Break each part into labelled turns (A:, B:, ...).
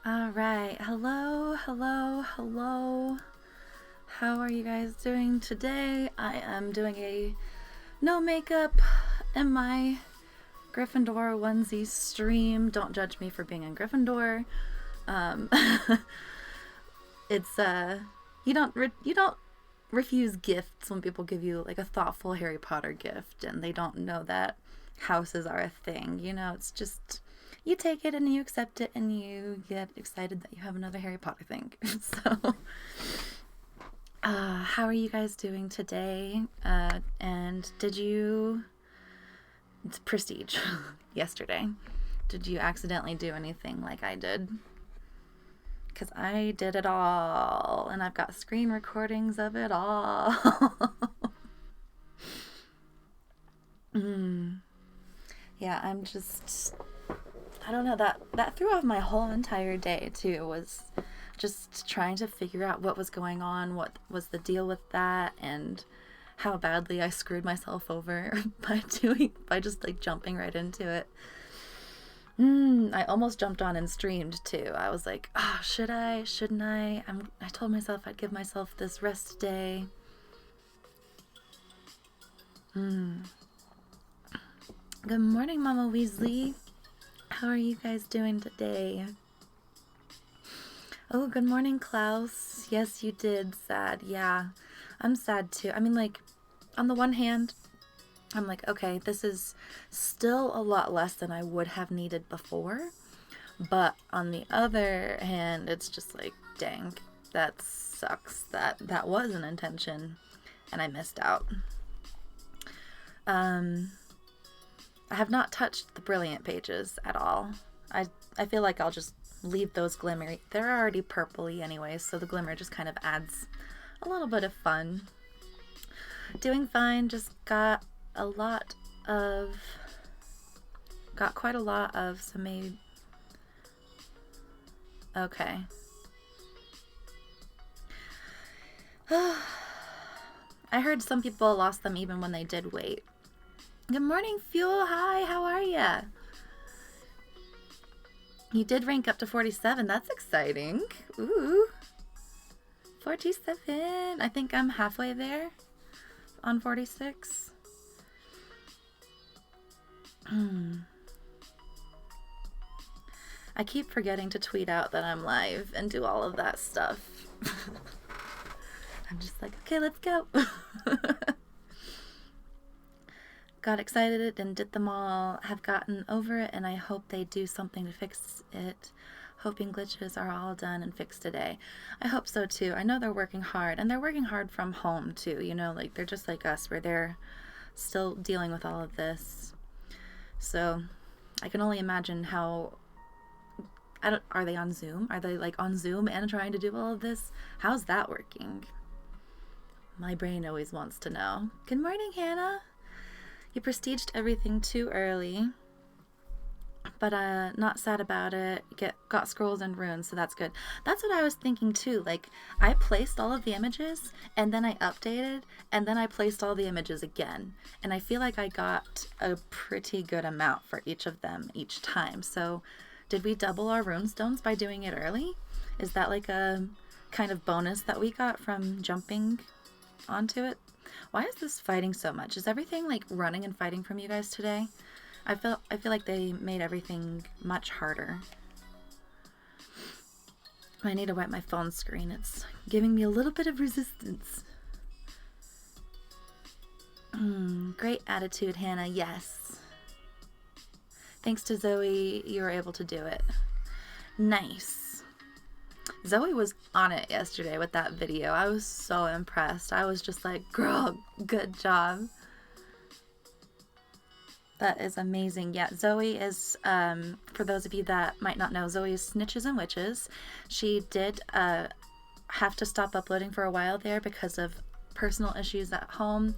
A: All right. Hello, hello, hello. How are you guys doing today? I am doing a no makeup in my Gryffindor onesie stream. Don't judge me for being in Gryffindor. Um, it's you don't refuse gifts when people give you like a thoughtful Harry Potter gift and they don't know that houses are a thing. It's just you take it and you accept it and you get excited that you have another Harry Potter thing. So, how are you guys doing today? And did you it's Prestige yesterday? Did you accidentally do anything like I did? Because I did it all, and I've got screen recordings of it all. mm. Yeah, I don't know, that threw off my whole entire day too. Was just trying to figure out what was going on, what was the deal with that, and how badly I screwed myself over by just like jumping right into it. I almost jumped on and streamed too. I was like, oh, should I? Shouldn't I? I told myself I'd give myself this rest day. Good morning, Mama Weasley. How are you guys doing today? Oh, good morning, Klaus. Yes, you did. Sad. Yeah, I'm sad too. I mean, like, on the one hand, I'm like, okay, this is still a lot less than I would have needed before. But on the other hand, it's just like, dang, that sucks. That was an intention and I missed out. I have not touched the brilliant pages at all. I feel like I'll just leave those glimmery. They're already purpley anyway, so the glimmer just kind of adds a little bit of fun. Doing fine, just got quite a lot of some maybe. Okay. I heard some people lost them even when they did wait. Good morning, Fuel. Hi, how are ya? You did rank up to 47. That's exciting. Ooh. 47. I think I'm halfway there on 46. I keep forgetting to tweet out that I'm live and do all of that stuff. I'm just like, okay, let's go. Got excited and did them all. Have gotten over it, and I hope they do something to fix it. Hoping glitches are all done and fixed today. I hope so too. I know they're working hard, and they're working hard from home too. Like they're just like us, where they're still dealing with all of this. So I can only imagine how. Are they on Zoom? Are they like on Zoom and trying to do all of this? How's that working? My brain always wants to know. Good morning, Hannah. You prestiged everything too early, but not sad about it. Got scrolls and runes, so that's good. That's what I was thinking too. Like, I placed all of the images, and then I updated, and then I placed all the images again. And I feel like I got a pretty good amount for each of them each time. So, did we double our runestones by doing it early? Is that like a kind of bonus that we got from jumping onto it? Why is this fighting so much? Is everything like running and fighting from you guys today? I feel like they made everything much harder. I need to wipe my phone screen. It's giving me a little bit of resistance. Great attitude, Hannah. Yes. Thanks to Zoe, you were able to do it. Nice. Zoe was on it yesterday with that video. I was so impressed. I was just like, girl, good job. That is amazing. Yeah, Zoe is, for those of you that might not know, Zoe is Snitches and Witches. She did have to stop uploading for a while there because of personal issues at home,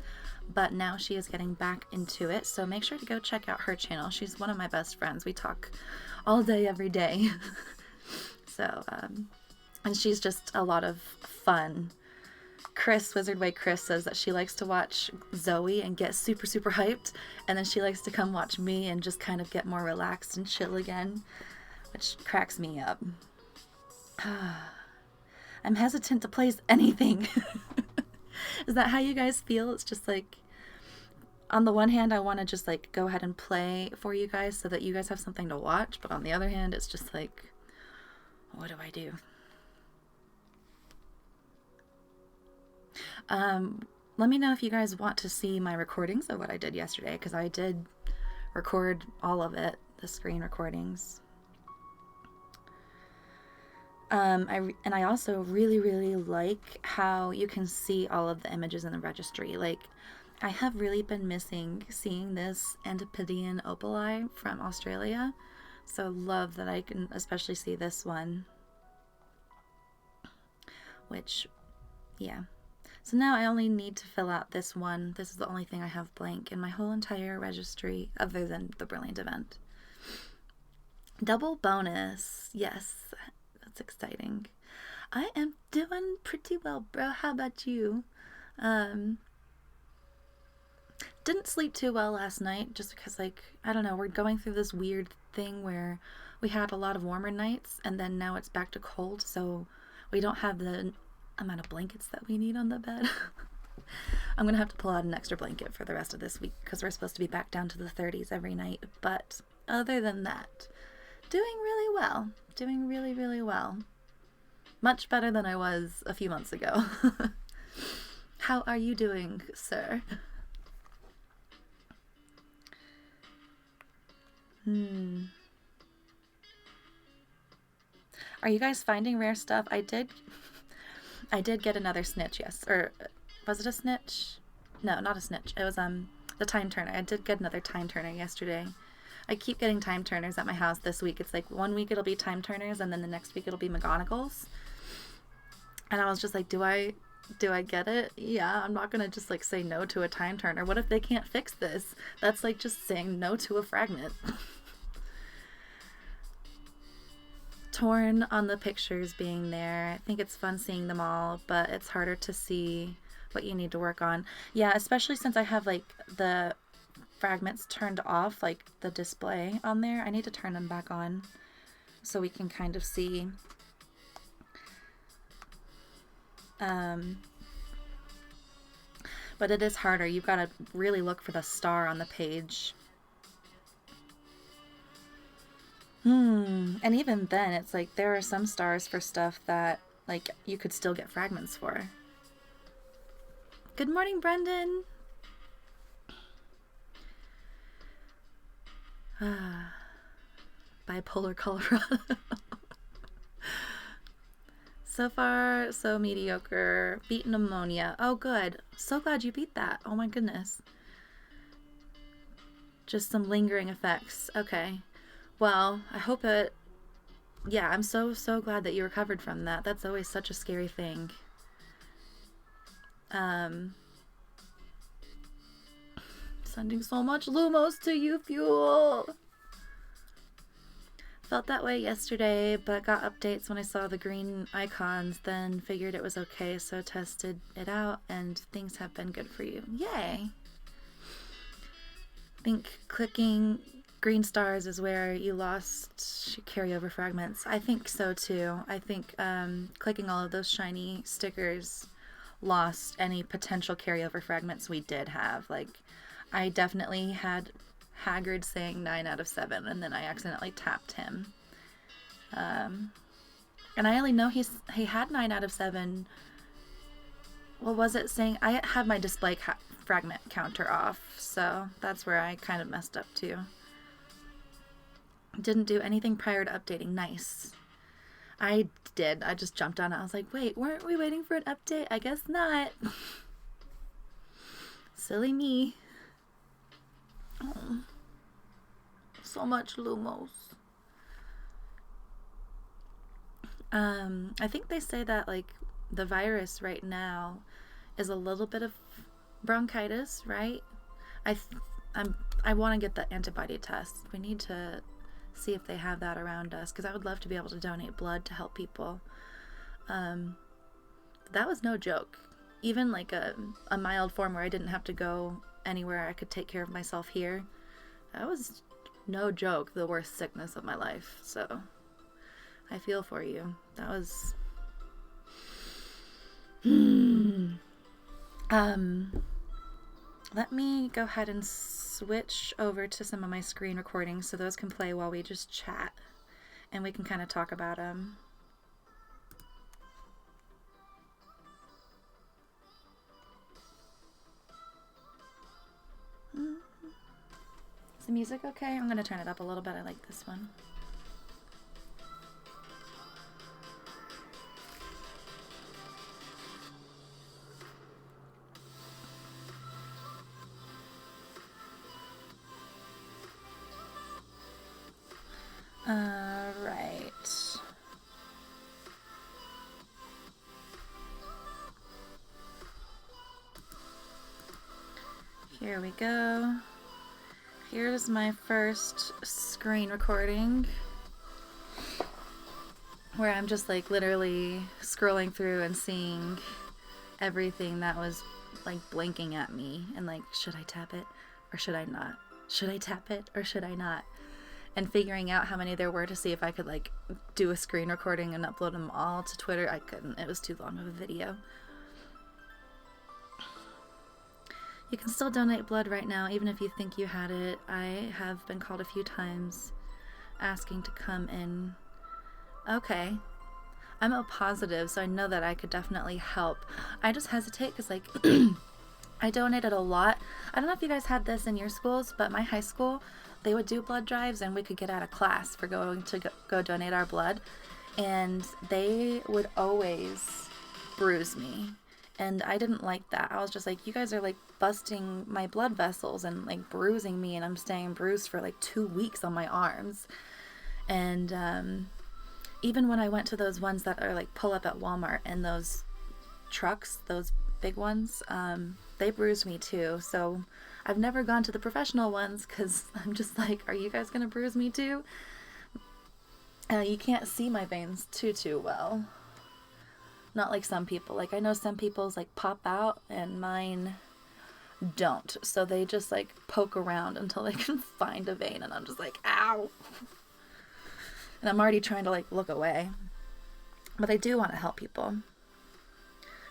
A: but now she is getting back into it. So make sure to go check out her channel. She's one of my best friends. We talk all day, every day. So, and she's just a lot of fun. Wizardway Chris says that she likes to watch Zoe and get super, super hyped, and then she likes to come watch me and just kind of get more relaxed and chill again, which cracks me up. I'm hesitant to place anything. Is that how you guys feel? It's just like, on the one hand, I want to just like go ahead and play for you guys so that you guys have something to watch. But on the other hand, it's just like, what do I do? Let me know if you guys want to see my recordings of what I did yesterday, because I did record all of it, the screen recordings. I also really, really like how you can see all of the images in the registry. Like, I have really been missing seeing this Antipodean opali from Australia, so love that I can especially see this one. Which, yeah. So now I only need to fill out this one. This is the only thing I have blank in my whole entire registry, other than the Brilliant event. Double bonus. Yes, that's exciting. I am doing pretty well, bro. How about you? Didn't sleep too well last night just because, like, I don't know, we're going through this weird thing where we had a lot of warmer nights and then now it's back to cold, so we don't have the amount of blankets that we need on the bed. I'm gonna have to pull out an extra blanket for the rest of this week because we're supposed to be back down to the 30s every night. But other than that, doing really well. Doing really, really well. Much better than I was a few months ago. How are you doing, sir? Are you guys finding rare stuff? I did get another snitch, yes. Or was it a snitch? No, not a snitch. It was the time turner. I did get another time turner yesterday. I keep getting time turners at my house this week. It's like 1 week it'll be time turners and then the next week it'll be McGonagalls. And I was just like, do I get it? Yeah, I'm not gonna just like say no to a time turner. What if they can't fix this? That's like just saying no to a fragment. Torn on the pictures being there. I think it's fun seeing them all, but it's harder to see what you need to work on. Yeah, especially since I have like the fragments turned off, like the display on there. I need to turn them back on so we can kind of see. But it is harder. You've got to really look for the star on the page. And even then, it's like there are some stars for stuff that like you could still get fragments for. Good morning, Brendan. Bipolar Colorado. So far, so mediocre. Beat pneumonia. Oh, good. So glad you beat that. Oh my goodness. Just some lingering effects. Okay. Well, I hope it... Yeah, I'm so glad that you recovered from that. That's always such a scary thing. Sending so much Lumos to you, Fuel. Felt that way yesterday, but got updates when I saw the green icons, then figured it was okay, so tested it out, and things have been good for you. Yay! I think clicking green stars is where you lost carryover fragments. I think so too. I think clicking all of those shiny stickers lost any potential carryover fragments we did have. Like, I definitely had Haggard saying 9 out of 7, and then I accidentally tapped him. And I only know he had 9 out of 7. What was it saying? I had my display fragment counter off, so that's where I kind of messed up too. Didn't do anything prior to updating. Nice. I did. I just jumped on it. I was like, wait, weren't we waiting for an update? I guess not. Silly me. Oh, so much Lumos. I think they say that like the virus right now is a little bit of bronchitis, right? I want to get the antibody test. We need to see if they have that around us, because I would love to be able to donate blood to help people. That was no joke. Even like a mild form where I didn't have to go anywhere, I could take care of myself here. That was no joke the worst sickness of my life. So I I feel for you. That was... Let me go ahead and switch over to some of my screen recordings so those can play while we just chat and we can kind of talk about them. Is the music okay? I'm going to turn it up a little bit. I like this one. Alright. Here we go. Here's my first screen recording where I'm just like literally scrolling through and seeing everything that was like blinking at me and like, should I tap it or should I not? Should I tap it or should I not? And figuring out how many there were to see if I could like do a screen recording and upload them all to Twitter. I couldn't. It was too long of a video. You can still donate blood right now, even if you think you had it. I have been called a few times asking to come in. Okay. I'm O positive, so I know that I could definitely help. I just hesitate because, like, I donated a lot. I don't know if you guys had this in your schools, but my high school, they would do blood drives and we could get out of class for going to go donate our blood. And they would always bruise me. And I didn't like that. I was just like, you guys are like busting my blood vessels and like bruising me, and I'm staying bruised for like 2 weeks on my arms. And even when I went to those ones that are like pull up at Walmart and those trucks, those big ones, they bruised me too. So I've never gone to the professional ones because I'm just like, are you guys gonna bruise me too? You can't see my veins too well. Not like some people. Like I know some people's like pop out and mine don't. So they just like poke around until they can find a vein, and I'm just like, ow. And I'm already trying to like look away. But I do want to help people.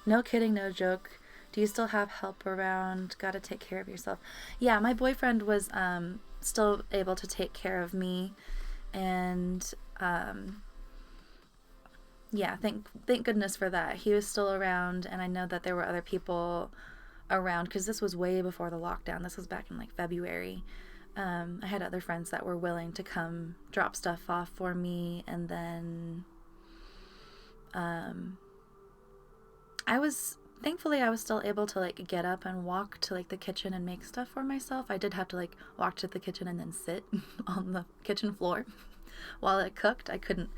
A: No kidding, no joke. Do you still have help around? Gotta take care of yourself. Yeah, my boyfriend was still able to take care of me, and yeah, thank goodness for that. He was still around, and I know that there were other people around because this was way before the lockdown. This was back in like February. I had other friends that were willing to come drop stuff off for me, and then thankfully I was still able to like get up and walk to like the kitchen and make stuff for myself. I did have to like walk to the kitchen and then sit on the kitchen floor while it cooked. I couldn't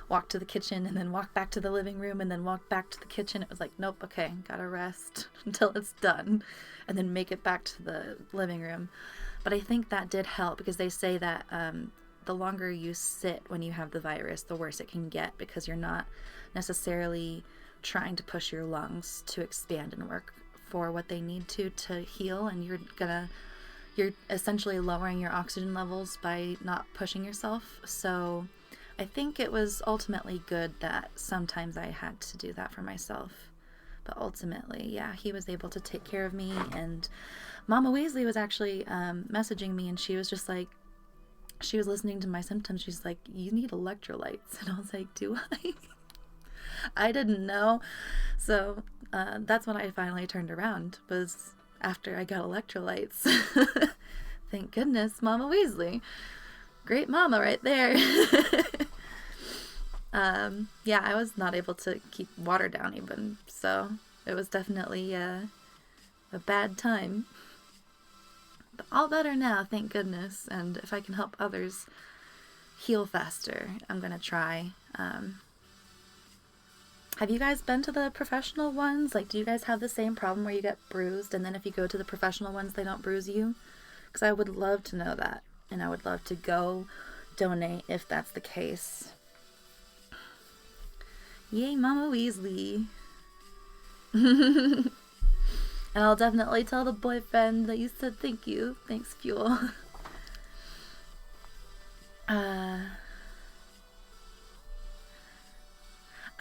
A: walk to the kitchen and then walk back to the living room and then walk back to the kitchen. It was like, nope, okay, gotta rest until it's done and then make it back to the living room. But I think that did help because they say that the longer you sit when you have the virus, the worse it can get because you're not necessarily trying to push your lungs to expand and work for what they need to heal, and you're essentially lowering your oxygen levels by not pushing yourself. So I think it was ultimately good that sometimes I had to do that for myself. But ultimately, yeah, he was able to take care of me. And Mama Weasley was actually messaging me, and she was just like, she was listening to my symptoms. She's like, you need electrolytes. And I was like, do I? I didn't know. So that's when I finally turned around, was after I got electrolytes. Thank goodness, Mama Weasley. Great mama right there. Yeah, I was not able to keep water down even, so it was definitely a bad time. But all better now, thank goodness, and if I can help others heal faster, I'm gonna try. Have you guys been to the professional ones? Like, do you guys have the same problem where you get bruised and then if you go to the professional ones, they don't bruise you? Because I would love to know that, and I would love to go donate if that's the case. Yay, Mama Weasley. And I'll definitely tell the boyfriend that you said thank you. Thanks, Fuel.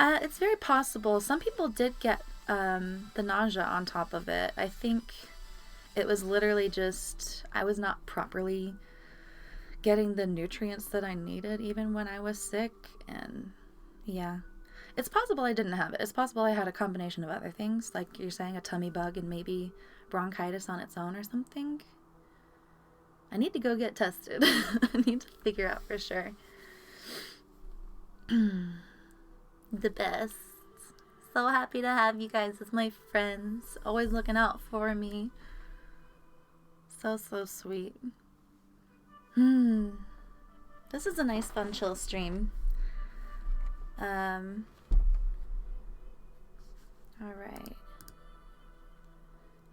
A: It's very possible. Some people did get the nausea on top of it. I think it was literally just I was not properly getting the nutrients that I needed even when I was sick. And yeah, it's possible I didn't have it. It's possible I had a combination of other things, like you're saying, a tummy bug and maybe bronchitis on its own or something. I need to go get tested. I need to figure out for sure. The best. So happy to have you guys as my friends. Always looking out for me. So sweet. This is a nice fun chill stream. Alright.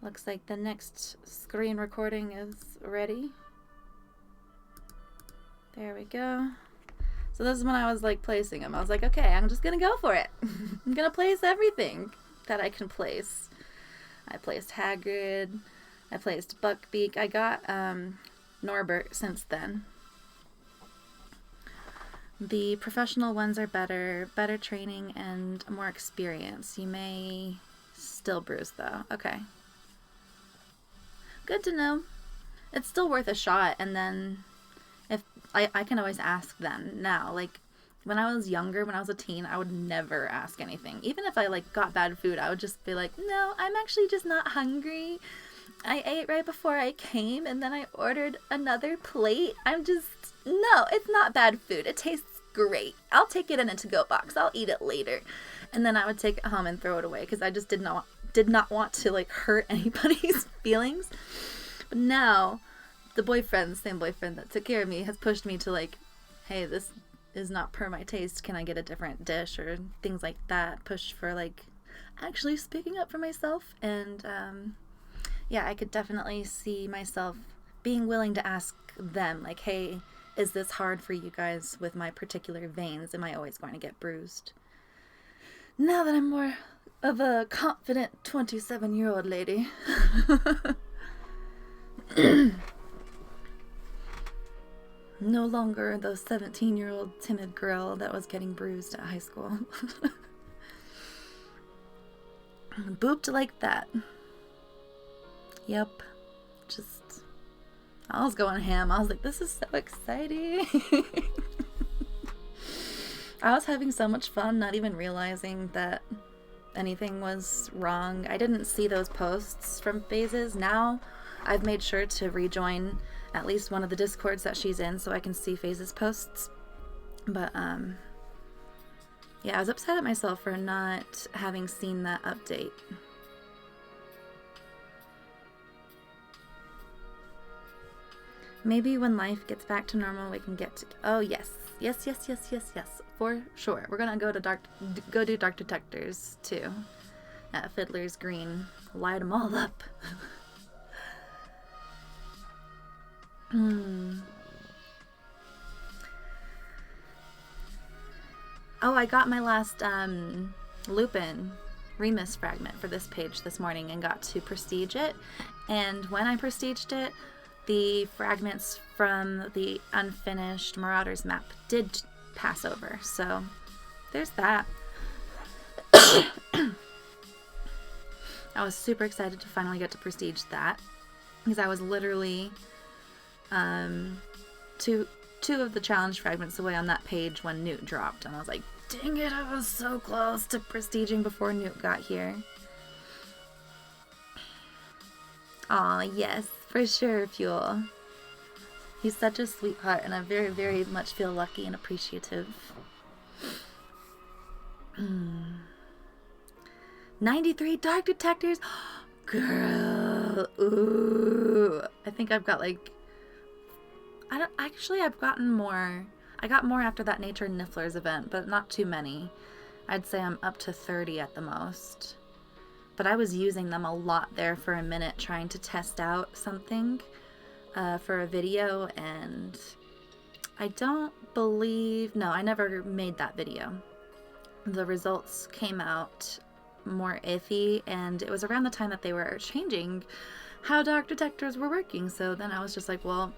A: Looks like the next screen recording is ready. There we go. So this is when I was like placing them. I was like, okay, I'm just gonna go for it. I'm gonna place everything that I can place. I placed Hagrid. I placed Buckbeak. I got Norbert since then. The professional ones are better training and more experience. You may still bruise though. Okay. Good to know. It's still worth a shot, and then if I can always ask them now. Like when I was younger, when I was a teen, I would never ask anything. Even if I like got bad food, I would just be like, no, I'm actually just not hungry. I ate right before I came and then I ordered another plate. No, it's not bad food. It tastes great. I'll take it in a to-go box. I'll eat it later. And then I would take it home and throw it away because I just did not want to like hurt anybody's feelings. But now the same boyfriend that took care of me has pushed me to like, hey, this is not per my taste. Can I get a different dish or things like that? Push for like actually speaking up for myself. And yeah, I could definitely see myself being willing to ask them like, hey, is this hard for you guys with my particular veins? Am I always going to get bruised? Now that I'm more of a confident 27-year-old lady. No longer the 17-year-old timid girl that was getting bruised at high school. Booped like that. Yep. I was going ham. I was like, this is so exciting. I was having so much fun, not even realizing that anything was wrong. I didn't see those posts from Phases. Now I've made sure to rejoin at least one of the Discords that she's in so I can see Phases posts. But yeah, I was upset at myself for not having seen that update. Maybe when life gets back to normal, we can get to... Oh, yes. Yes. For sure. We're gonna go do Dark Detectors, too. At Fiddler's Green. Light them all up. Oh, I got my last Lupin Remus fragment for this page this morning and got to prestige it. And when I prestiged it, the fragments from the unfinished Marauders map did pass over. So there's that. I was super excited to finally get to prestige that because I was literally two of the challenge fragments away on that page when Newt dropped, and I was like, dang it, I was so close to prestiging before Newt got here. Aw, yes, for sure, Fuel. He's such a sweetheart, and I very, very much feel lucky and appreciative. 93 Dark Detectors! Girl! Ooh! I think I've got like... I've gotten more. I got more after that Nature Nifflers event, but not too many. I'd say I'm up to 30 at the most. But I was using them a lot there for a minute, trying to test out something for a video, and I don't believe... No, I never made that video. The results came out more iffy, and it was around the time that they were changing how Dark Detectors were working, so then I was just like, well...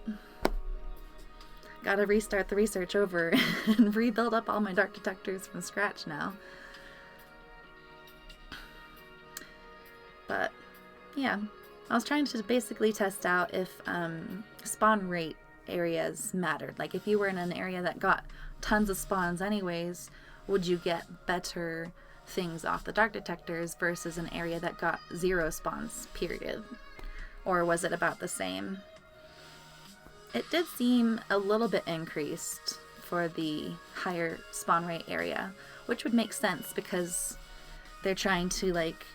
A: Gotta restart the research over and rebuild up all my Dark Detectors from scratch now. But yeah, I was trying to basically test out if spawn rate areas mattered. Like if you were in an area that got tons of spawns anyways, would you get better things off the dark detectors versus an area that got 0 spawns, period? Or was it about the same? It did seem a little bit increased for the higher spawn rate area, which would make sense because they're trying to like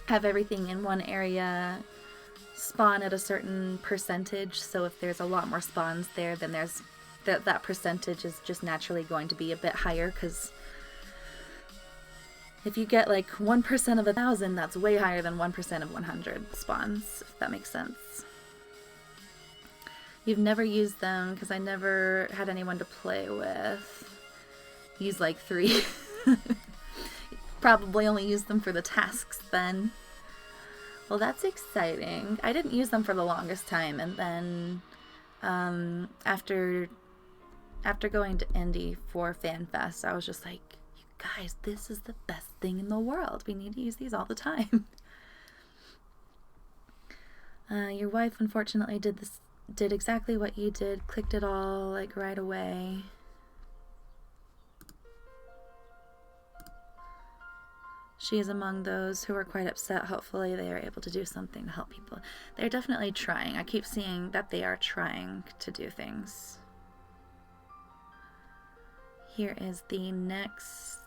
A: have everything in one area spawn at a certain percentage. So if there's a lot more spawns there, then there's that percentage is just naturally going to be a bit higher, because if you get like 1% of 1,000, that's way higher than 1% of 100 spawns, if that makes sense. You've never used them because I never had anyone to play with. Use like 3. Probably only use them for the tasks then. Well, that's exciting. I didn't use them for the longest time, and then after going to Indy for FanFest, I was just like, you guys, this is the best thing in the world. We need to use these all the time. Your wife unfortunately did exactly what you did, clicked it all like right away. She is among those who are quite upset. Hopefully they are able to do something to help people. They're definitely trying. I keep seeing that they are trying to do things. Here is the next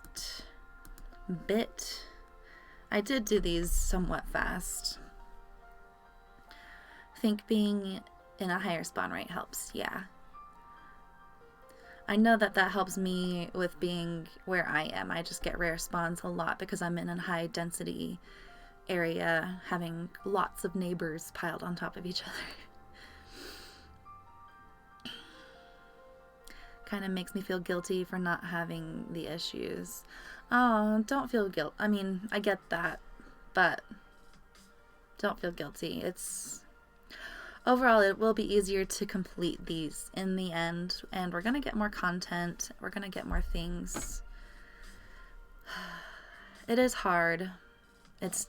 A: bit. I did do these somewhat fast. I think being in a higher spawn rate helps, yeah. I know that helps me with being where I am. I just get rare spawns a lot because I'm in a high density area, having lots of neighbors piled on top of each other. Kind of makes me feel guilty for not having the issues. Oh, don't feel guilt. I mean, I get that, but don't feel guilty. Overall, it will be easier to complete these in the end, and we're going to get more content. We're going to get more things. It is hard. And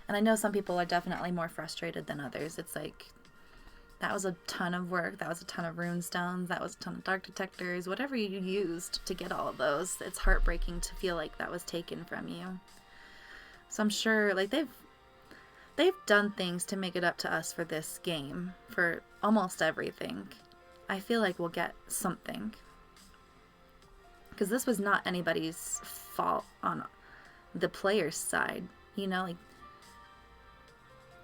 A: I know some people are definitely more frustrated than others. It's like, that was a ton of work. That was a ton of runestones. That was a ton of dark detectors. Whatever you used to get all of those, it's heartbreaking to feel like that was taken from you. So I'm sure, like, they've done things to make it up to us for this game, for almost everything. I feel like we'll get something. Because this was not anybody's fault on the player's side. You know, like,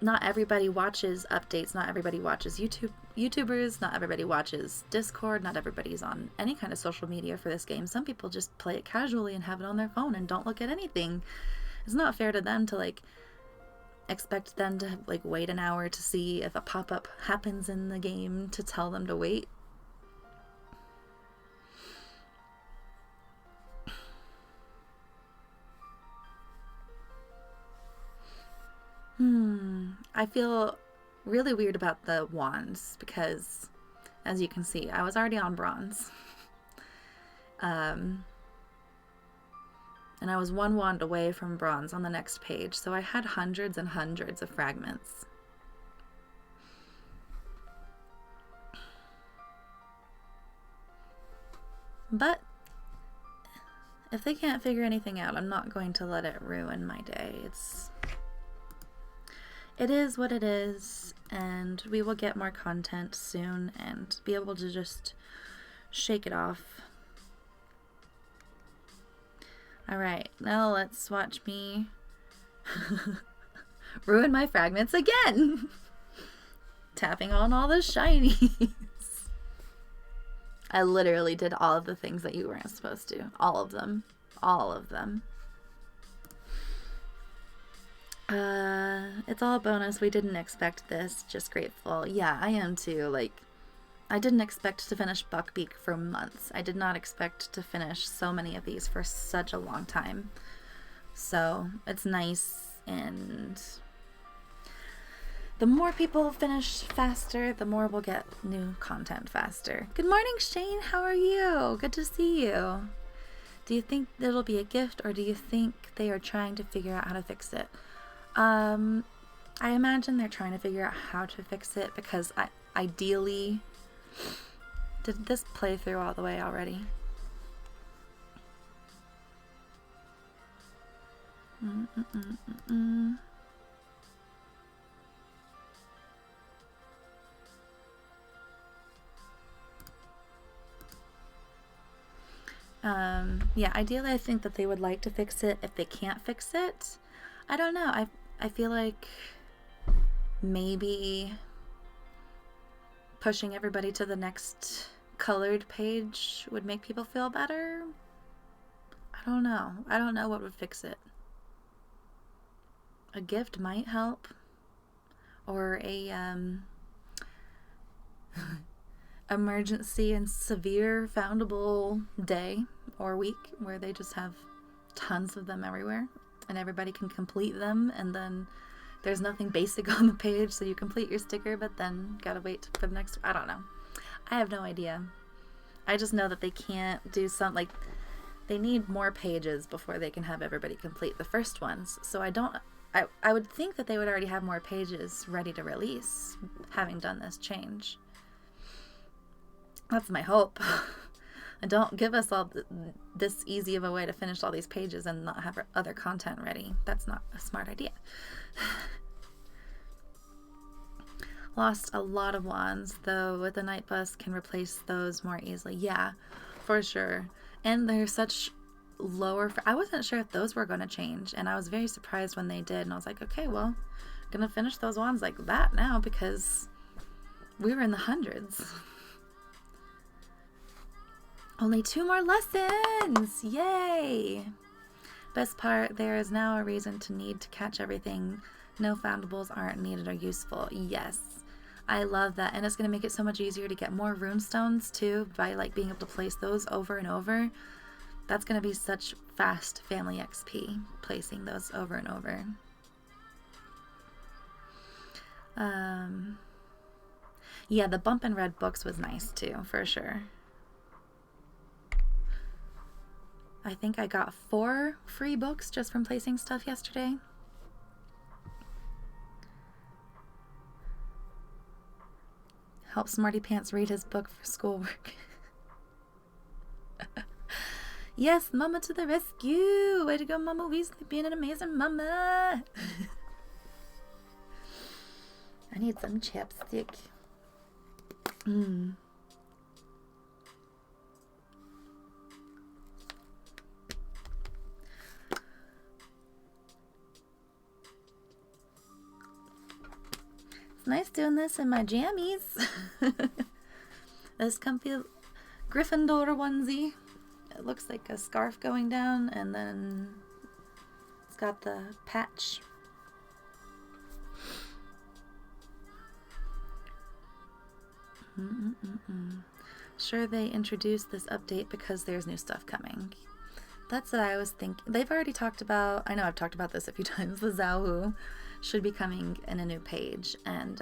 A: not everybody watches updates, not everybody watches YouTubers, not everybody watches Discord, not everybody's on any kind of social media for this game. Some people just play it casually and have it on their phone and don't look at anything. It's not fair to them to, like, expect them to like wait an hour to see if a pop-up happens in the game to tell them to wait. I feel really weird about the wands because, as you can see, I was already on bronze. And I was one wand away from bronze on the next page, so I had hundreds and hundreds of fragments. But if they can't figure anything out, I'm not going to let it ruin my day. It is what it is, and we will get more content soon and be able to just shake it off. Alright, now let's watch me ruin my fragments again. Tapping on all the shinies. I literally did all of the things that you weren't supposed to. All of them. All of them. It's all a bonus. We didn't expect this. Just grateful. Yeah, I am too. Like, I didn't expect to finish Buckbeak for months. I did not expect to finish so many of these for such a long time. So, it's nice, and the more people finish faster, the more we'll get new content faster. Good morning, Shane. How are you? Good to see you. Do you think it'll be a gift, or do you think they are trying to figure out how to fix it? I imagine they're trying to figure out how to fix it because ideally, did this play through all the way already? Yeah, ideally I think that they would like to fix it. If they can't fix it, I don't know. I feel like maybe pushing everybody to the next colored page would make people feel better. I don't know. I don't know what would fix it. A gift might help, or a emergency and severe foundable day or week where they just have tons of them everywhere and everybody can complete them, and then there's nothing basic on the page, so you complete your sticker but then gotta wait for the next. I don't know. I have no idea. I just know that they can't do like they need more pages before they can have everybody complete the first ones. So I would think that they would already have more pages ready to release, having done this change. That's my hope. And don't give us all this easy of a way to finish all these pages and not have other content ready. That's not a smart idea. Lost a lot of wands, though with the night bus can replace those more easily. Yeah, for sure. And they're such lower. I wasn't sure if those were going to change, and I was very surprised when they did. And I was like, okay, well, I'm going to finish those wands like that now because we were in the hundreds. Only 2 more lessons! Yay! Best part, there is now a reason to need to catch everything. No foundables aren't needed or useful. Yes. I love that. And it's going to make it so much easier to get more runestones too by like being able to place those over and over. That's going to be such fast family XP, placing those over and over. Yeah, the bump and red books was nice too, for sure. I think I got 4 free books just from placing stuff yesterday. Help Smarty Pants read his book for schoolwork. Yes, Mama to the rescue! Way to go, Mama Weasley, being an amazing mama! I need some chapstick. It's nice doing this in my jammies. This comfy Gryffindor onesie. It looks like a scarf going down, and then it's got the patch. Sure, they introduced this update because there's new stuff coming. That's what I was thinking. They've already talked about, I know I've talked about this a few times, the Zhao should be coming in a new page, and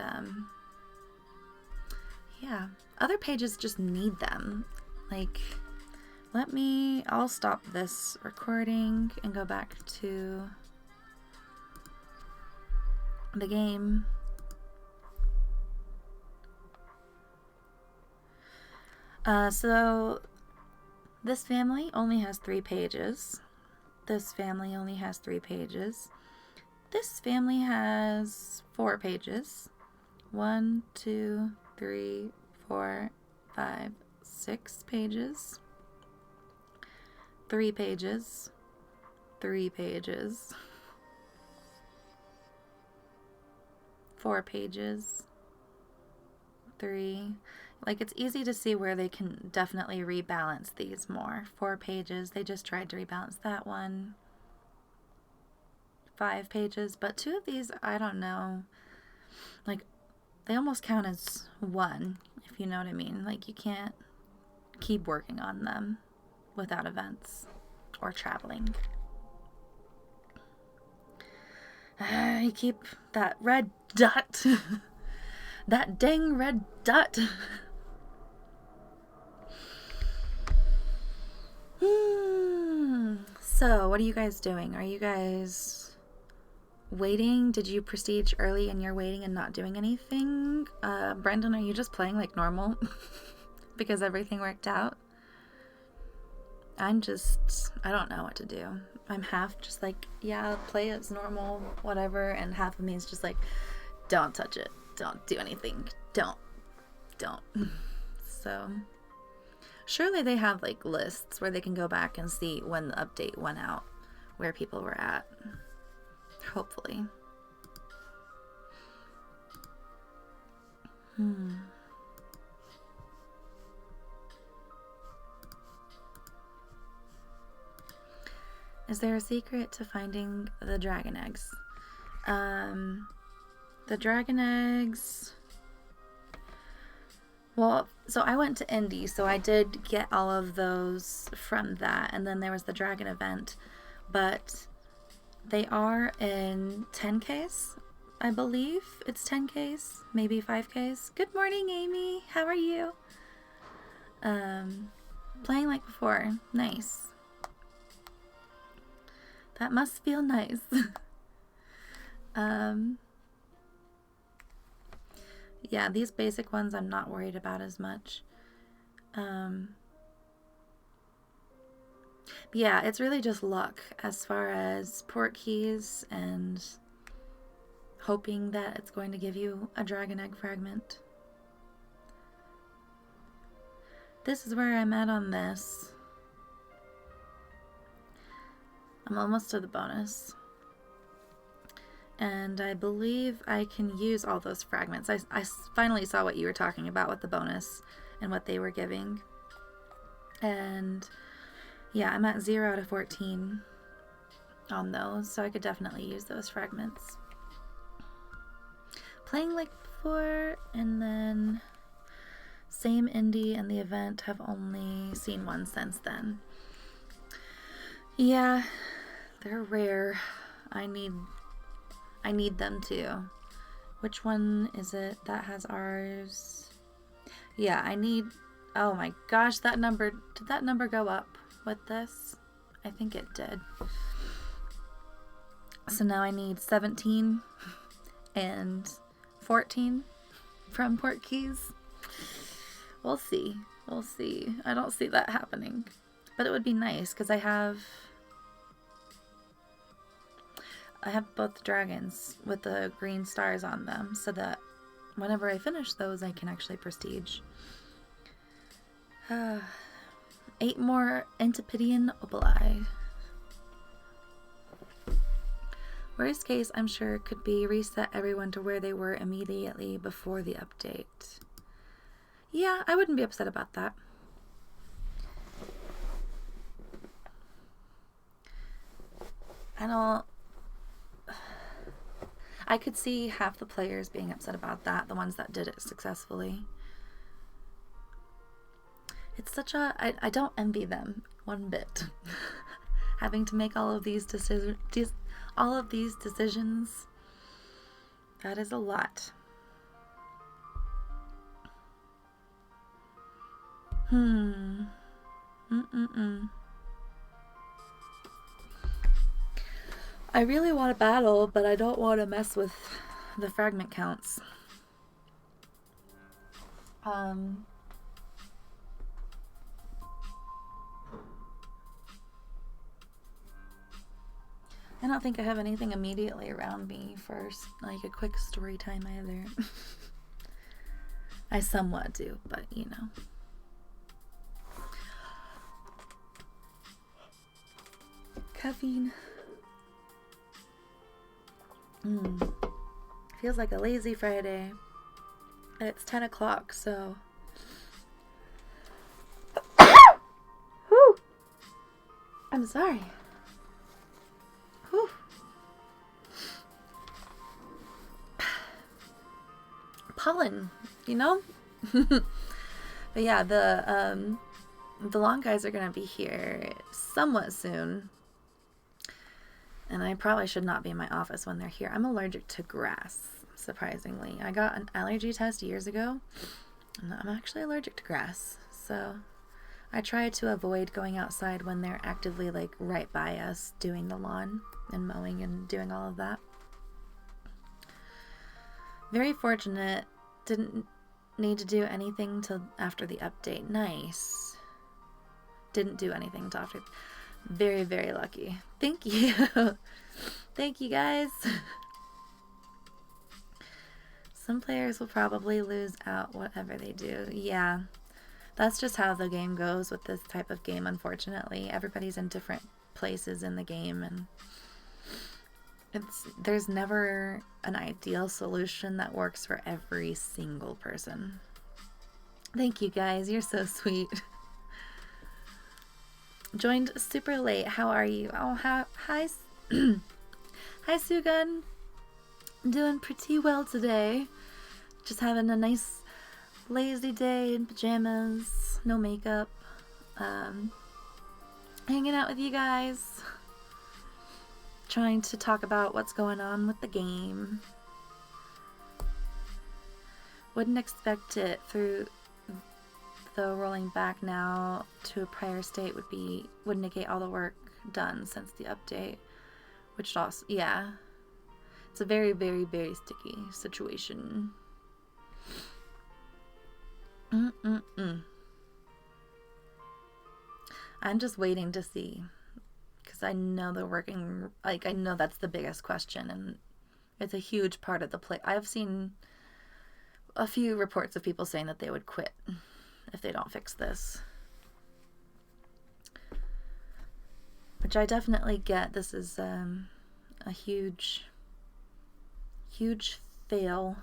A: yeah, other pages just need them. Like, I'll stop this recording and go back to the game. So this family only has 3 pages. This family only has 3 pages. This family has 4 pages. 1, 2, 3, 4, 5, 6 pages. 3 pages. 3 pages. 4 pages. 3. Like, it's easy to see where they can definitely rebalance these more. 4 pages. They just tried to rebalance that one. 5 pages. But 2 of these, I don't know. Like, they almost count as 1, if you know what I mean. Like, you can't keep working on them without events or traveling. I keep that red dot. That dang red dot. So, what are you guys doing? Are you guys Waiting, did you prestige early and you're waiting and not doing anything? Brendan, are you just playing like normal? Because everything worked out? I don't know what to do. I'm half just like, yeah, play as normal, whatever, and half of me is just like, don't touch it. Don't do anything. Don't. So, surely they have like lists where they can go back and see when the update went out, where people were at. Hopefully. Is there a secret to finding the dragon eggs? The dragon eggs... Well, so I went to Indy, so I did get all of those from that, and then there was the dragon event, but they are in 10Ks, I believe. It's 10Ks, maybe 5Ks. Good morning, Amy. How are you? Playing like before. Nice. That must feel nice. Yeah, these basic ones I'm not worried about as much. Yeah, it's really just luck as far as port keys and hoping that it's going to give you a dragon egg fragment. This is where I'm at on this. I'm almost to the bonus. And I believe I can use all those fragments. I finally saw what you were talking about with the bonus and what they were giving. And yeah, I'm at 0 out of 14 on those, so I could definitely use those fragments. Playing like before, and then same indie and the event, have only seen one since then. Yeah, they're rare. I need them too. Which one is it that has ours? Yeah, I need... Oh my gosh, that number... Did that number go up with this? I think it did. So now I need 17 and 14 from port keys. We'll see. We'll see. I don't see that happening. But it would be nice because I have both dragons with the green stars on them, so that whenever I finish those, I can actually prestige. 8 more Antipodean Obli. Worst case, I'm sure, could be reset everyone to where they were immediately before the update. Yeah, I wouldn't be upset about that. I could see half the players being upset about that, the ones that did it successfully. It's such a... I don't envy them one bit. Having to make all of these decisions, that is a lot. I really want to battle, but I don't want to mess with the fragment counts. I don't think I have anything immediately around me for like a quick story time either. I somewhat do, but you know. Caffeine. Feels like a lazy Friday. And it's 10 o'clock, so... Whew. I'm sorry. Whew. Pollen, you know? But yeah, the long guys are gonna be here somewhat soon. And I probably should not be in my office when they're here. I'm allergic to grass, surprisingly. I got an allergy test years ago, and I'm actually allergic to grass. So I try to avoid going outside when they're actively like right by us doing the lawn and mowing and doing all of that. Very fortunate. Didn't need to do anything till after the update. Nice. Didn't do anything till after. Very, very lucky. Thank you. Thank you, guys. Some players will probably lose out whatever they do. Yeah. That's just how the game goes with this type of game, unfortunately. Everybody's in different places in the game, and there's never an ideal solution that works for every single person. Thank you, guys. You're so sweet. Joined super late. How are you? Oh, hi. Hi, Sugun. Doing pretty well today. Just having a nice lazy day in pajamas, no makeup, hanging out with you guys, trying to talk about what's going on with the game. Wouldn't expect it through the rolling back now to a prior state would negate all the work done since the update, which also, yeah, it's a very, very, very sticky situation. I'm just waiting to see, because I know they're working, like, I know that's the biggest question, and it's a huge part of the play. I've seen a few reports of people saying that they would quit if they don't fix this, which I definitely get. This is a huge fail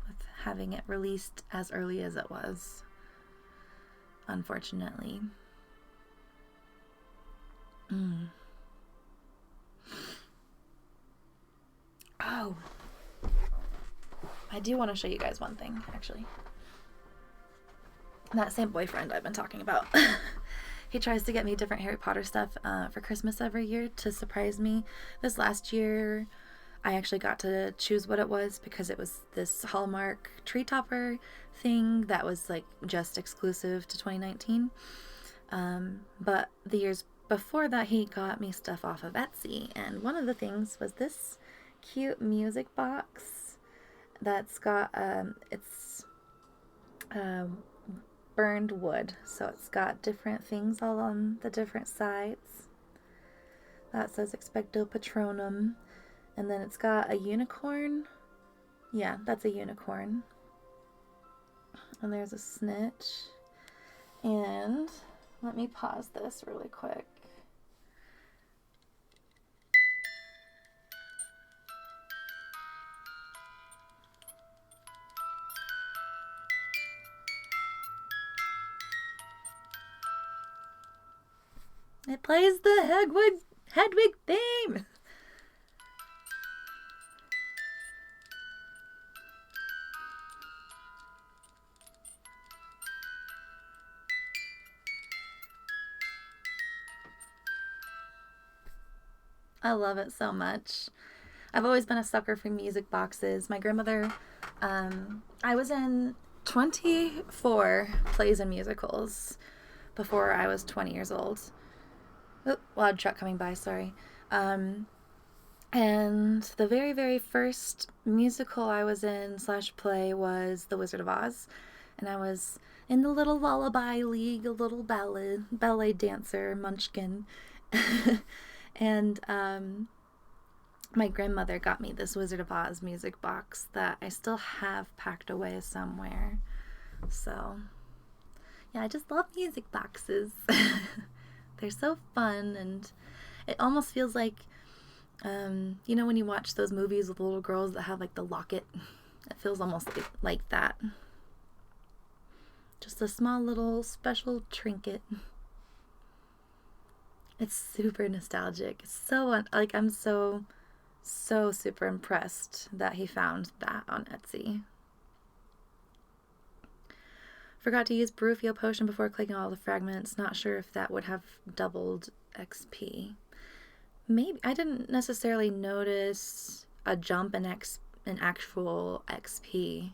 A: with having it released as early as it was, unfortunately. Oh, I do want to show you guys one thing, actually. That same boyfriend I've been talking about. He tries to get me different Harry Potter stuff for Christmas every year to surprise me. This last year, I actually got to choose what it was because it was this Hallmark tree topper thing that was like just exclusive to 2019. But the years before that, he got me stuff off of Etsy, and one of the things was this cute music box that's got it's burned wood, so it's got different things all on the different sides. That says Expecto Patronum, and then it's got a unicorn. Yeah, that's a unicorn. And there's a snitch. And let me pause this really quick. It plays the Hedwig theme. I love it so much. I've always been a sucker for music boxes. My grandmother, I was in 24 plays and musicals before I was 20 years old. Oh, loud truck coming by, sorry. And the very, very first musical I was in / play was The Wizard of Oz. And I was in the little lullaby league, a little ballet dancer, munchkin. And my grandmother got me this Wizard of Oz music box that I still have packed away somewhere. So, yeah, I just love music boxes. They're so fun, and it almost feels like, you know, when you watch those movies with little girls that have like the locket, it feels almost like that. Just a small little special trinket. It's super nostalgic. It's so, like, I'm so super impressed that he found that on Etsy. Forgot to use Barufio Potion before clicking all the fragments. Not sure if that would have doubled XP. Maybe. I didn't necessarily notice a jump in actual XP.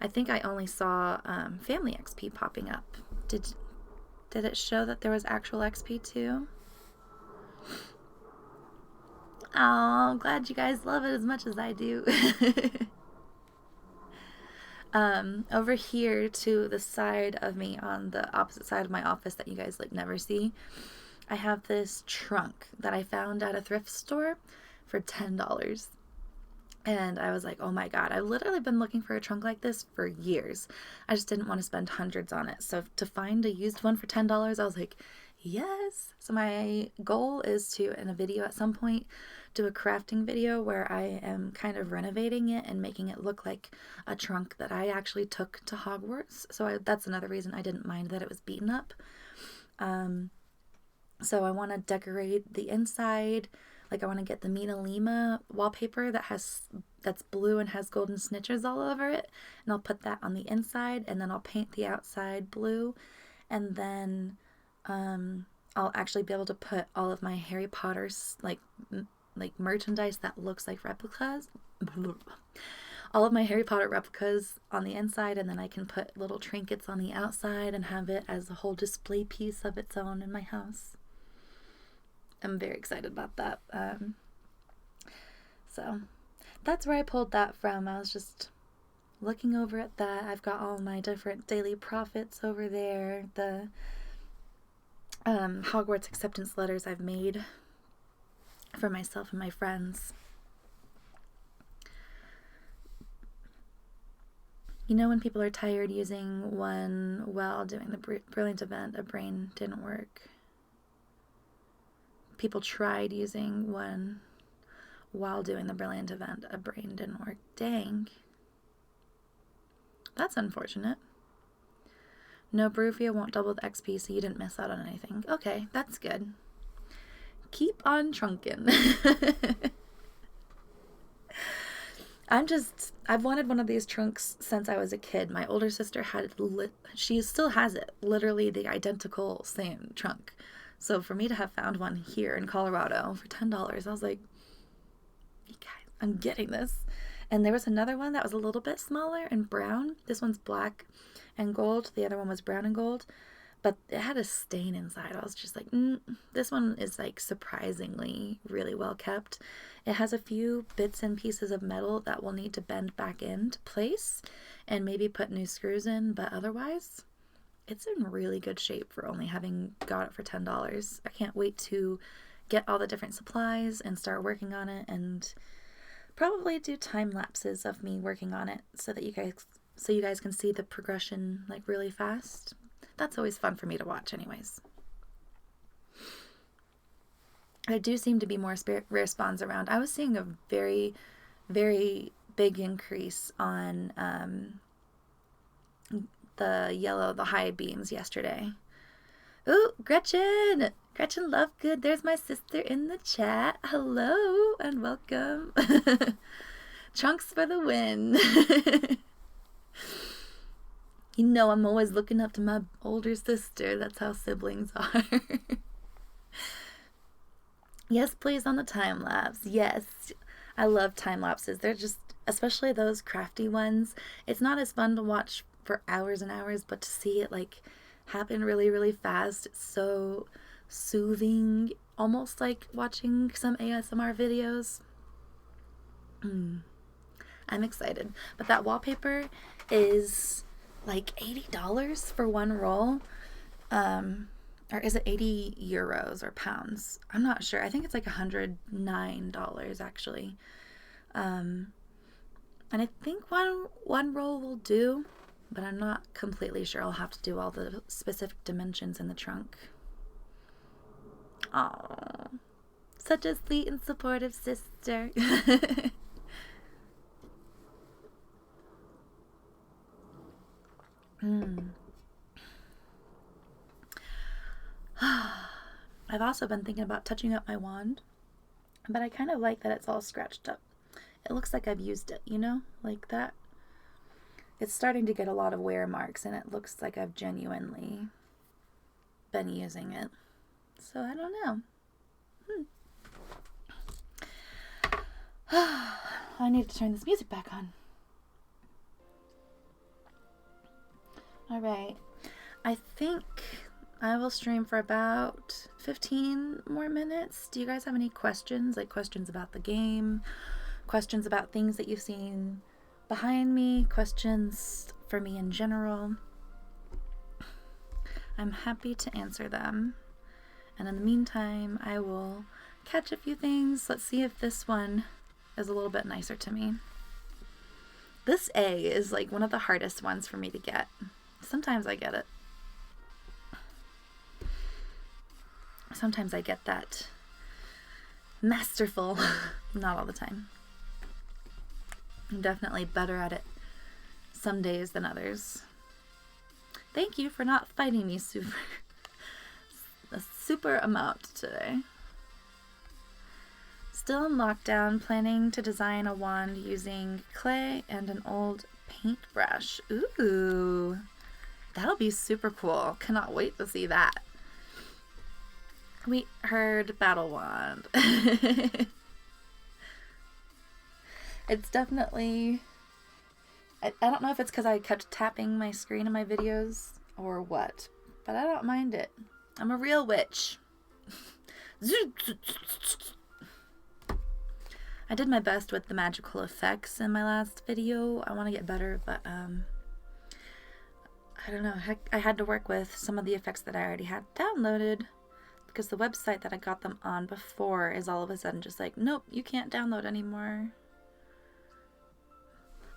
A: I think I only saw family XP popping up. Did it show that there was actual XP too? Oh, glad you guys love it as much as I do. Over here to the side of me, on the opposite side of my office that you guys like never see, I have this trunk that I found at a thrift store for $10. And I was like, oh my God, I've literally been looking for a trunk like this for years. I just didn't want to spend hundreds on it. So to find a used one for $10, I was like, yes. So my goal is to, in a video at some point, do a crafting video where I am kind of renovating it and making it look like a trunk that I actually took to Hogwarts. So that's another reason I didn't mind that it was beaten up. So I want to decorate the inside. Like, I want to get the Mina Lima wallpaper that's blue and has golden snitches all over it. And I'll put that on the inside, and then I'll paint the outside blue. And then I'll actually be able to put all of my Harry Potter, like merchandise that looks like replicas. All of my Harry Potter replicas on the inside, and then I can put little trinkets on the outside and have it as a whole display piece of its own in my house. I'm very excited about that. So that's where I pulled that from. I was just looking over at that. I've got all my different daily profits over there. The Hogwarts acceptance letters I've made for myself and my friends. You know, when people are tired using one while doing the brilliant event, a brain didn't work. People tried using one while doing the brilliant event. A brain didn't work. Dang. That's unfortunate. No, Barufia won't double the XP, so you didn't miss out on anything. Okay, that's good. Keep on trunking. I've wanted one of these trunks since I was a kid. My older sister had it, she still has it, literally the identical same trunk. So for me to have found one here in Colorado for $10, I was like, you guys, I'm getting this. And there was another one that was a little bit smaller and brown. This one's black and gold. The other one was brown and gold. But it had a stain inside. I was just like, this one is like surprisingly really well kept. It has a few bits and pieces of metal that will need to bend back into place and maybe put new screws in. But otherwise, it's in really good shape for only having got it for $10. I can't wait to get all the different supplies and start working on it, and probably do time lapses of me working on it so you guys can see the progression like really fast. That's always fun for me to watch anyways. There do seem to be more rare spawns around. I was seeing a very, very big increase on the high beams yesterday. Ooh, Gretchen Lovegood, there's my sister in the chat. Hello and welcome. Trunks for the win. You know, I'm always looking up to my older sister. That's how siblings are. Yes, please, on the time lapse. Yes, I love time lapses. They're just, especially those crafty ones, it's not as fun to watch for hours and hours, but to see it like happen really, really fast, it's so soothing, almost like watching some ASMR videos. I'm excited. But that wallpaper is like $80 for one roll. Or is it 80 euros or pounds? I'm not sure. I think it's like $109 actually. And I think one roll will do, but I'm not completely sure. I'll have to do all the specific dimensions in the trunk. Aww, such a sweet and supportive sister. I've also been thinking about touching up my wand, but I kind of like that it's all scratched up. It looks like I've used it, you know, like that. It's starting to get a lot of wear marks, and it looks like I've genuinely been using it. So I don't know. I need to turn this music back on. Alright, I think I will stream for about 15 more minutes. Do you guys have any questions? Like questions about the game, questions about things that you've seen behind me, questions for me in general. I'm happy to answer them. And in the meantime, I will catch a few things. Let's see if this one is a little bit nicer to me. This A is like one of the hardest ones for me to get. Sometimes I get it. Sometimes I get that masterful. Not all the time. I'm definitely better at it some days than others. Thank you for not fighting me a super amount today. Still in lockdown, planning to design a wand using clay and an old paintbrush. Ooh, that'll be super cool. Cannot wait to see that. We heard battle wand. It's definitely, I don't know if it's because I kept tapping my screen in my videos or what, but I don't mind it. I'm a real witch. I did my best with the magical effects in my last video. I want to get better, but I don't know. I had to work with some of the effects that I already had downloaded because the website that I got them on before is all of a sudden just like, nope, you can't download anymore.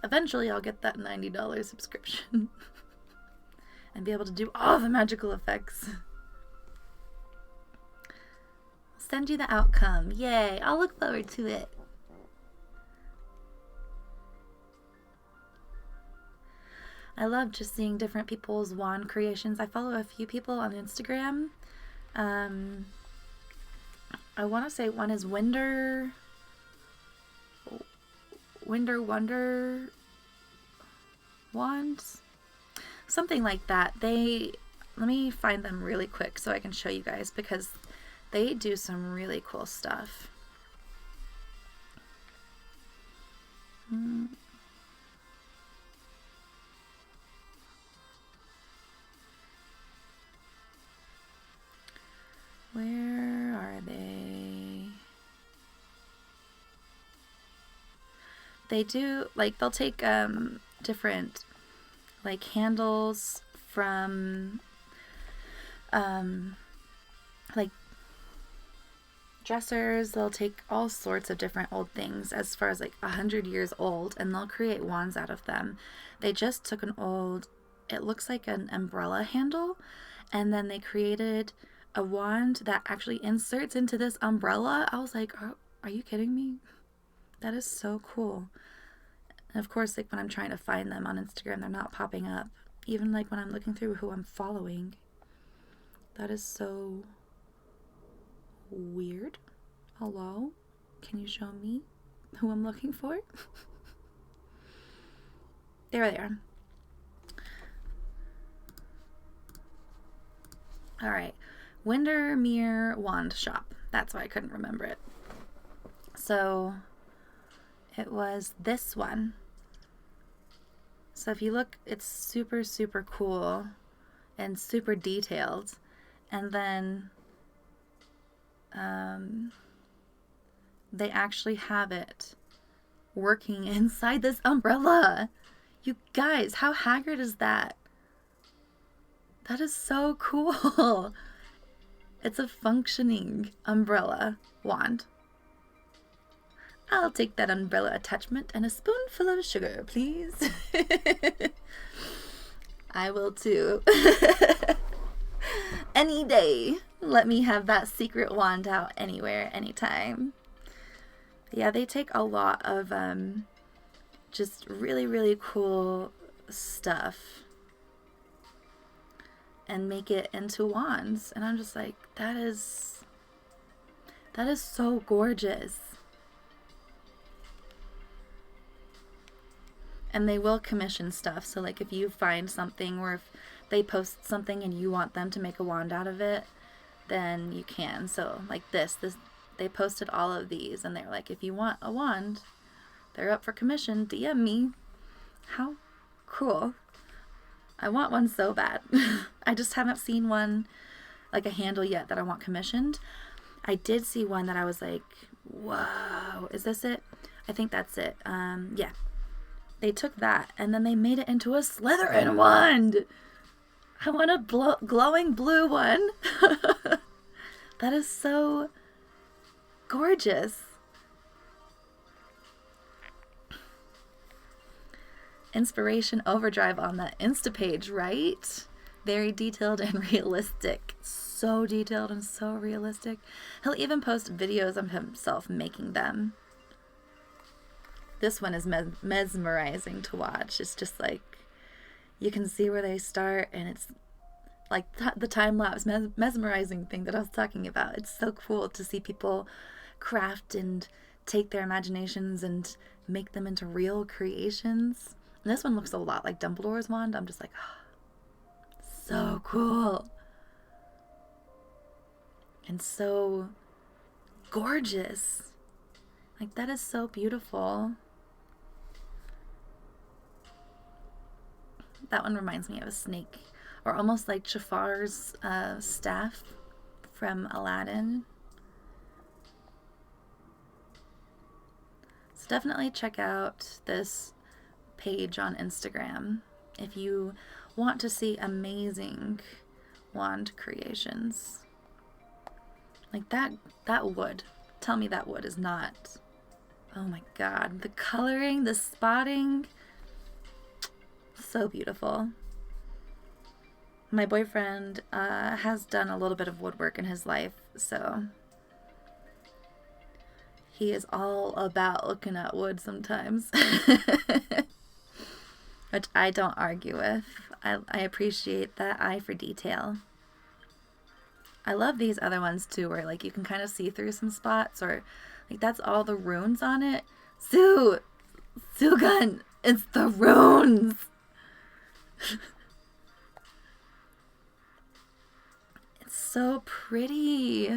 A: Eventually I'll get that $90 subscription and be able to do all the magical effects. I'll send you the outcome. Yay, I'll look forward to it. I love just seeing different people's wand creations. I follow a few people on Instagram. I want to say one is Wonder Wonder Wands, something like that. Let me find them really quick so I can show you guys because they do some really cool stuff. Where are they? They do, like, they'll take different, like, handles from, like, dressers. They'll take all sorts of different old things as far as, like, 100 years old, and they'll create wands out of them. They just took an old, it looks like an umbrella handle, and then they created a wand that actually inserts into this umbrella. I was like, are you kidding me? That is so cool. And of course, like when I'm trying to find them on Instagram, they're not popping up. Even like when I'm looking through who I'm following. That is so weird. Hello? Can you show me who I'm looking for? There they are. Alright. Windermere Wand Shop. That's why I couldn't remember it. So it was this one. So if you look, it's super, super cool and super detailed. And then they actually have it working inside this umbrella. You guys, how haggard is that? That is so cool. It's a functioning umbrella wand. I'll take that umbrella attachment and a spoonful of sugar, please. I will too. Any day. Let me have that secret wand out anywhere, anytime. Yeah, they take a lot of just really, really cool stuff and make it into wands. And I'm just like, that is so gorgeous. And they will commission stuff. So like if you find something or if they post something and you want them to make a wand out of it, then you can. So like this they posted all of these and they're like, if you want a wand, they're up for commission, DM me. How cool. I want one so bad. I just haven't seen one, like a handle yet that I want commissioned. I did see one that I was like, whoa, is this it? I think that's it. Yeah. they took that and then they made it into a Slytherin wand. I want a glowing blue one. That is so gorgeous. Inspiration overdrive on that Instapage, right? Very detailed and realistic. So detailed and so realistic. He'll even post videos of himself making them. This one is mesmerizing to watch. It's just like, you can see where they start, and it's like the time-lapse mesmerizing thing that I was talking about. It's so cool to see people craft and take their imaginations and make them into real creations. And this one looks a lot like Dumbledore's wand. I'm just like, oh, so cool. And so gorgeous. Like, that is so beautiful. That one reminds me of a snake, or almost like Jafar's staff from Aladdin. So definitely check out this page on Instagram if you want to see amazing wand creations. Like that wood. Tell me that wood is not. Oh my god. The coloring, the spotting. So beautiful. My boyfriend has done a little bit of woodwork in his life, so he is all about looking at wood sometimes. Which I don't argue with. I appreciate that eye for detail. I love these other ones too, where like you can kind of see through some spots, or like that's all the runes on it. Sugun, it's the runes. It's so pretty.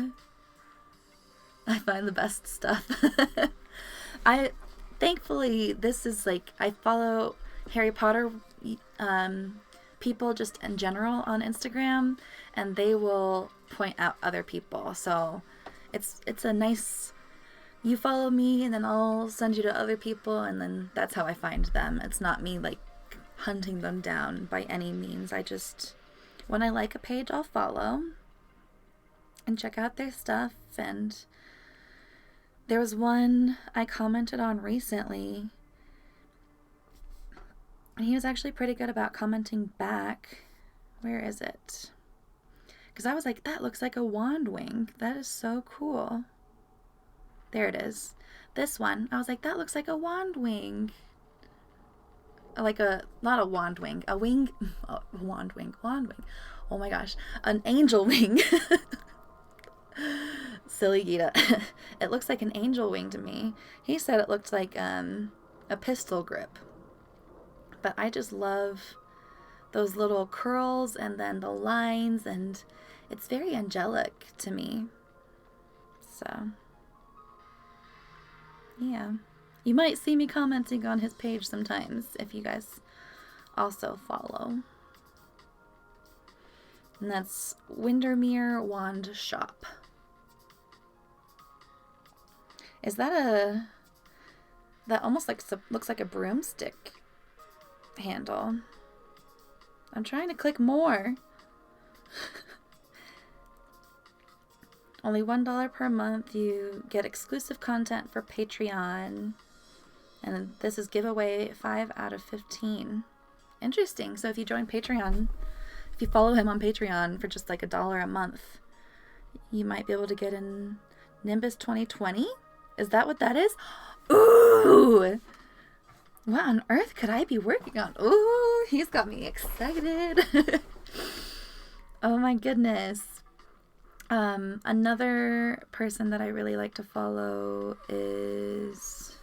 A: I find the best stuff. Thankfully, this is like, I follow Harry Potter people just in general on Instagram, and they will point out other people. So it's a nice, you follow me and then I'll send you to other people, and then that's how I find them. It's not me like hunting them down by any means. I just, when I like a page, I'll follow and check out their stuff. And there was one I commented on recently, and he was actually pretty good about commenting back. Where is it? Because I was like, that looks like a wand wing. That is so cool. There it is. This one, I was like, that looks like a wand wing. Like a, not a wand wing, a wing, oh, wand wing. Oh my gosh, an angel wing. Silly Gita. It looks like an angel wing to me. He said it looked like a pistol grip. But I just love those little curls and then the lines, and it's very angelic to me. So, yeah. You might see me commenting on his page sometimes if you guys also follow. And that's Windermere Wand Shop. Is that that almost like looks like a broomstick handle. I'm trying to click more. Only $1 per month. You get exclusive content for Patreon. And this is giveaway 5 out of 15. Interesting. So if you join Patreon, if you follow him on Patreon for just like $1 a month, you might be able to get in Nimbus 2020. Is that what that is? Ooh! What on earth could I be working on? Ooh, he's got me excited. Oh my goodness. Another person that I really like to follow is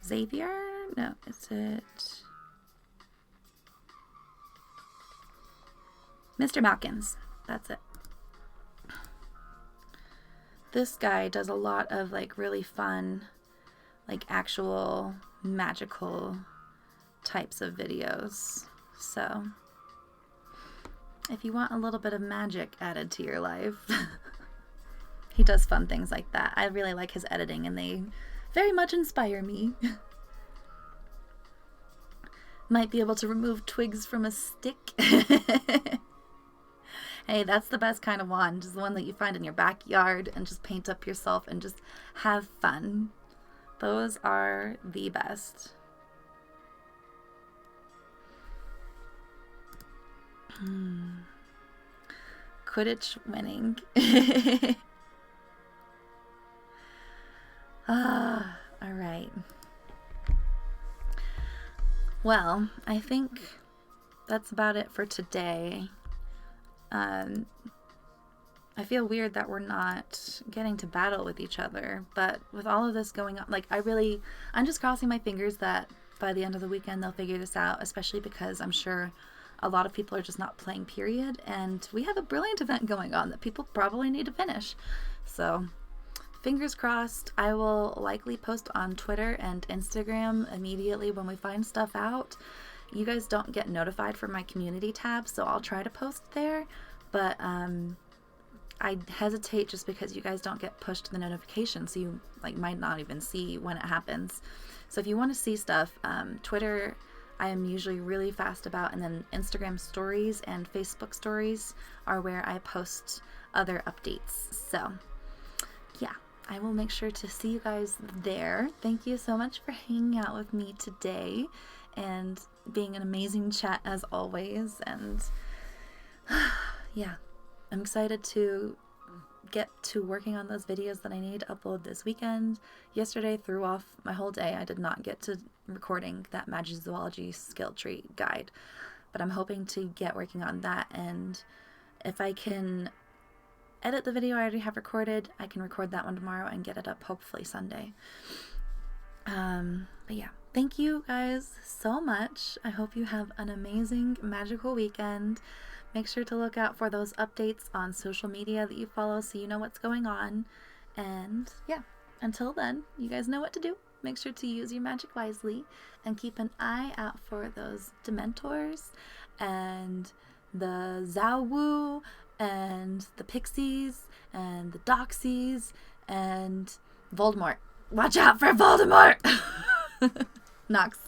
A: Xavier? No, is it Mr. Malkins? That's it. This guy does a lot of like really fun, like actual magical types of videos. So if you want a little bit of magic added to your life, He does fun things like that. I really like his editing, and they very much inspire me. Might be able to remove twigs from a stick. Hey, that's the best kind of wand, just the one that you find in your backyard and just paint up yourself and just have fun. Those are the best. Quidditch winning. All right. Well, I think that's about it for today. I feel weird that we're not getting to battle with each other, but with all of this going on, like, I'm just crossing my fingers that by the end of the weekend they'll figure this out, especially because I'm sure a lot of people are just not playing, period, and we have a brilliant event going on that people probably need to finish. So, fingers crossed. I will likely post on Twitter and Instagram immediately when we find stuff out. You guys don't get notified from my community tab, so I'll try to post there, but I hesitate just because you guys don't get pushed the notification, so you might not even see when it happens. So if you want to see stuff, Twitter I am usually really fast about, and then Instagram stories and Facebook stories are where I post other updates. So yeah, I will make sure to see you guys there. Thank you so much for hanging out with me today and being an amazing chat as always. And yeah, I'm excited to get to working on those videos that I need to upload this weekend. Yesterday threw off my whole day. I did not get to recording that Magizoology skill tree guide, but I'm hoping to get working on that, and if I can edit the video I already have recorded, I can record that one tomorrow and get it up hopefully Sunday. But yeah, thank you guys so much. I hope you have an amazing magical weekend. Make sure to look out for those updates on social media that you follow so you know what's going on. And yeah, until then, you guys know what to do. Make sure to use your magic wisely and keep an eye out for those Dementors and the Zawu and the Pixies and the Doxies and Voldemort. Watch out for Voldemort! Nox.